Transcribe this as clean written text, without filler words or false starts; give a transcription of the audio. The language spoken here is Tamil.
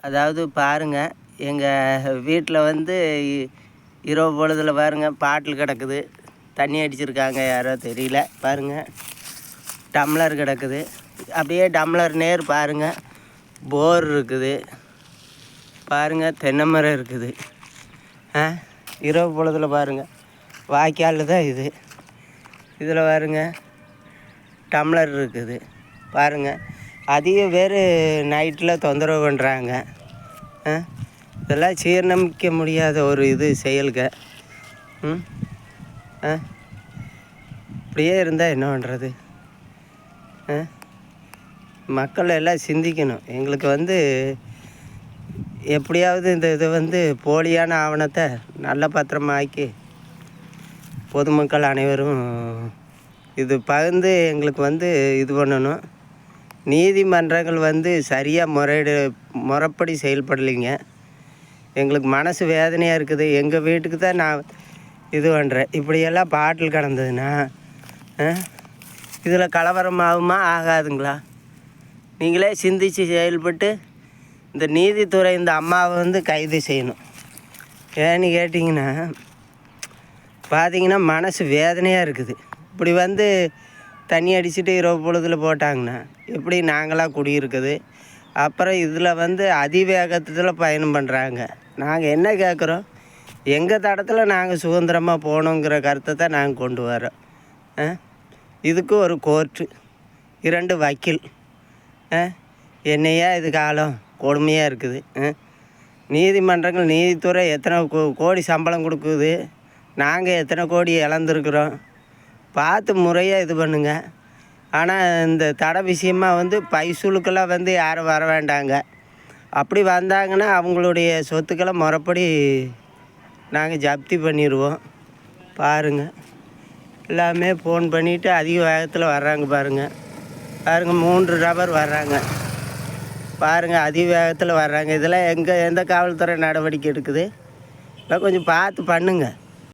அதாவது பாருங்கள், எங்கள் வீட்டில் வந்து இரவு பொழுதில் பாருங்கள் பாட்டில் கிடக்குது. தண்ணி அடிச்சிருக்காங்க யாரோ தெரியல. பாருங்கள் டம்ளர் கிடக்குது. அப்படியே டம்ளர் நேர் பாருங்கள் போர் இருக்குது. பாருங்கள் தென்னை மரம் இருக்குது. இரவு பொழுதில் பாருங்கள் வாய்க்கால் தான் இது. இதில் பாருங்கள் டம்ளர் இருக்குது. பாருங்கள் அதிக பேர் நைட்டில் தொந்தரவு பண்ணுறாங்க. இதெல்லாம் சீர்நமிக்க முடியாத ஒரு இது செயல்க. இப்படியே இருந்தால் என்ன பண்ணுறது? மக்கள் எல்லாம் சிந்திக்கணும். எங்களுக்கு வந்து எப்படியாவது இந்த இது வந்து போலியான ஆவணத்தை நல்ல பத்திரமாக்கி பொதுமக்கள் அனைவரும் இது பகிர்ந்து எங்களுக்கு வந்து இது பண்ணணும். நீதிமன்றங்கள் வந்து சரியாக முறைப்படி செயல்படலைங்க. எங்களுக்கு மனசு வேதனையாக இருக்குது. எங்கள் வீட்டுக்கு தான் நான் இது பண்ணுறேன். இப்படியெல்லாம் பாட்டில் கிடந்ததுன்னா இதில் கலவரம் ஆகுமா ஆகாதுங்களா? நீங்களே சிந்தித்து செயல்பட்டு இந்த நீதித்துறை இந்த அம்மாவை வந்து கைது செய்யணும். ஏன்னு கேட்டிங்கன்னா பார்த்திங்கன்னா மனசு வேதனையாக இருக்குது. இப்படி வந்து தண்ணி அடிச்சுட்டு இரவு பொழுதில் போட்டாங்கன்னா எப்படி நாங்களாம் குடியிருக்குது? அப்புறம் இதில் வந்து அதிவேகத்தில் பயணம் பண்ணுறாங்க. நாங்கள் என்ன கேட்குறோம்? எங்கள் தடத்தில் நாங்கள் சுதந்திரமாக போகணுங்கிற கருத்தை தான் நாங்கள் கொண்டு வரோம். இதுக்கு ஒரு கோர்ட்டு, 2 வக்கீல். என்னையா இது காலம் கொடுமையாக இருக்குது. நீதிமன்றங்கள் நீதித்துறை எத்தனை கோடி சம்பளம் கொடுக்குது? நாங்கள் எத்தனை கோடி இழந்துருக்குறோம்? பார்த்து முறையாக இது பண்ணுங்க. ஆனால் இந்த தடை விஷயமாக வந்து பைசூலுக்கெல்லாம் வந்து யாரும் வர வேண்டாங்க. அப்படி வந்தாங்கன்னா அவங்களுடைய சொத்துக்களை முறைப்படி நாங்கள் ஜப்தி பண்ணிடுவோம். பாருங்கள் எல்லாமே ஃபோன் பண்ணிவிட்டு அதிக வேகத்தில் வர்றாங்க. பாருங்கள் 3 நபர் வர்றாங்க. பாருங்கள் அதிக வேகத்தில் வர்றாங்க. இதெல்லாம் எந்த காவல்துறை நடவடிக்கை எடுக்குது? கொஞ்சம் பார்த்து பண்ணுங்கள்.